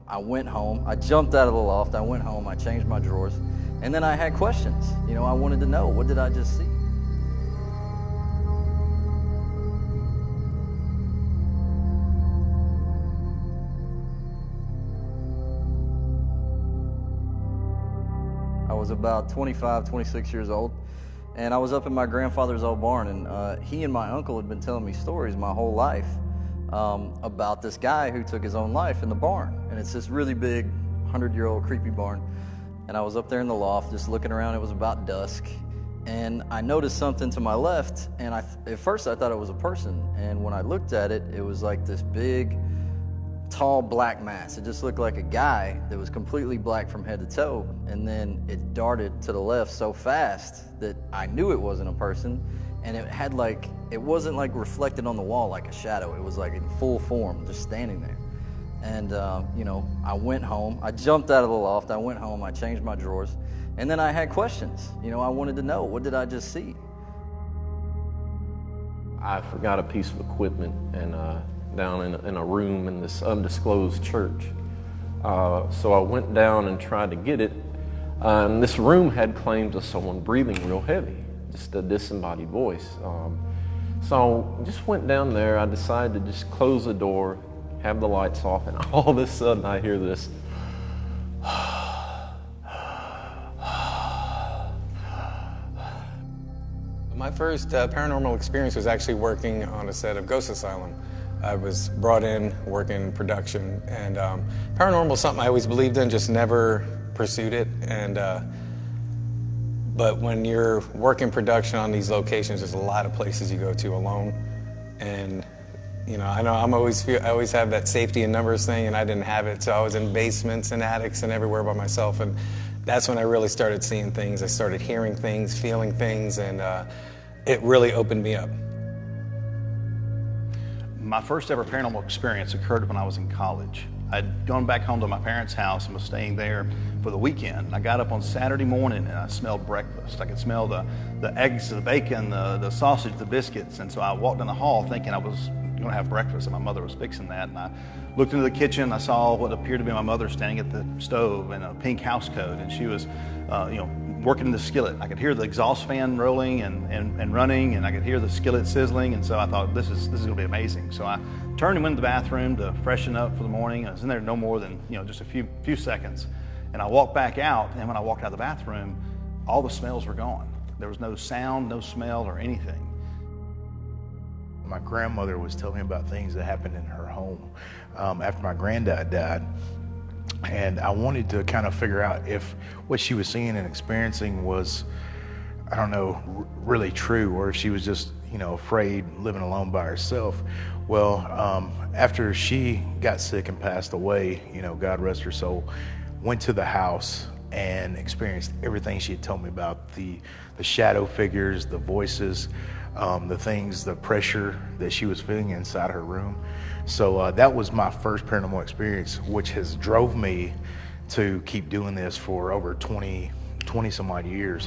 I went home, I jumped out of the loft, I went home, I changed my drawers, and then I had questions. I wanted to know, what did I just see? I was about 25, 26 years old, and I was up in my grandfather's old barn, and he and my uncle had been telling me stories my whole life about this guy who took his own life in the barn. And it's this really big 100-year-old creepy barn. And I was up there in the loft just looking around. It was about dusk, and I noticed something to my left, and at first I thought it was a person, and when I looked at it, it was like this big, tall black mass. It just looked like a guy that was completely black from head to toe, and then it darted to the left so fast that I knew it wasn't a person, and it wasn't like reflected on the wall like a shadow. It was like in full form, just standing there. And I went home, I jumped out of the loft, I went home, I changed my drawers, and then I had questions. I wanted to know, what did I just see? I forgot a piece of equipment and down in a room in this undisclosed church. So I went down and tried to get it. And this room had claims of someone breathing real heavy, just a disembodied voice. So I just went down there. I decided to just close the door, have the lights off, and all of a sudden I hear this. My first paranormal experience was actually working on a set of Ghost Asylum. I was brought in working production, and paranormal is something I always believed in, just never pursued it. But when you're working production on these locations, there's a lot of places you go to alone, and I know I always have that safety in numbers thing, and I didn't have it, so I was in basements and attics and everywhere by myself, and that's when I really started seeing things. I started hearing things, feeling things, and it really opened me up. My first ever paranormal experience occurred when I was in college. I'd gone back home to my parents' house and was staying there for the weekend. I got up on Saturday morning and I smelled breakfast. I could smell the eggs, the bacon, the sausage, the biscuits, and so I walked down the hall thinking I was going to have breakfast, and my mother was fixing that. And I looked into the kitchen. I saw what appeared to be my mother standing at the stove in a pink house coat, and she was, working in the skillet. I could hear the exhaust fan rolling and running, and I could hear the skillet sizzling. And so I thought, this is going to be amazing. So I turned and went to the bathroom to freshen up for the morning. I was in there no more than just a few seconds, and I walked back out. And when I walked out of the bathroom, all the smells were gone. There was no sound, no smell, or anything. My grandmother was telling me about things that happened in her home after my granddad died. And I wanted to kind of figure out if what she was seeing and experiencing was, I don't know, really true, or if she was just, afraid living alone by herself. Well, after she got sick and passed away, God rest her soul, went to the house and experienced everything she had told me about, the shadow figures, the voices, the pressure that she was feeling inside her room. So that was my first paranormal experience, which has drove me to keep doing this for over 20 some odd years.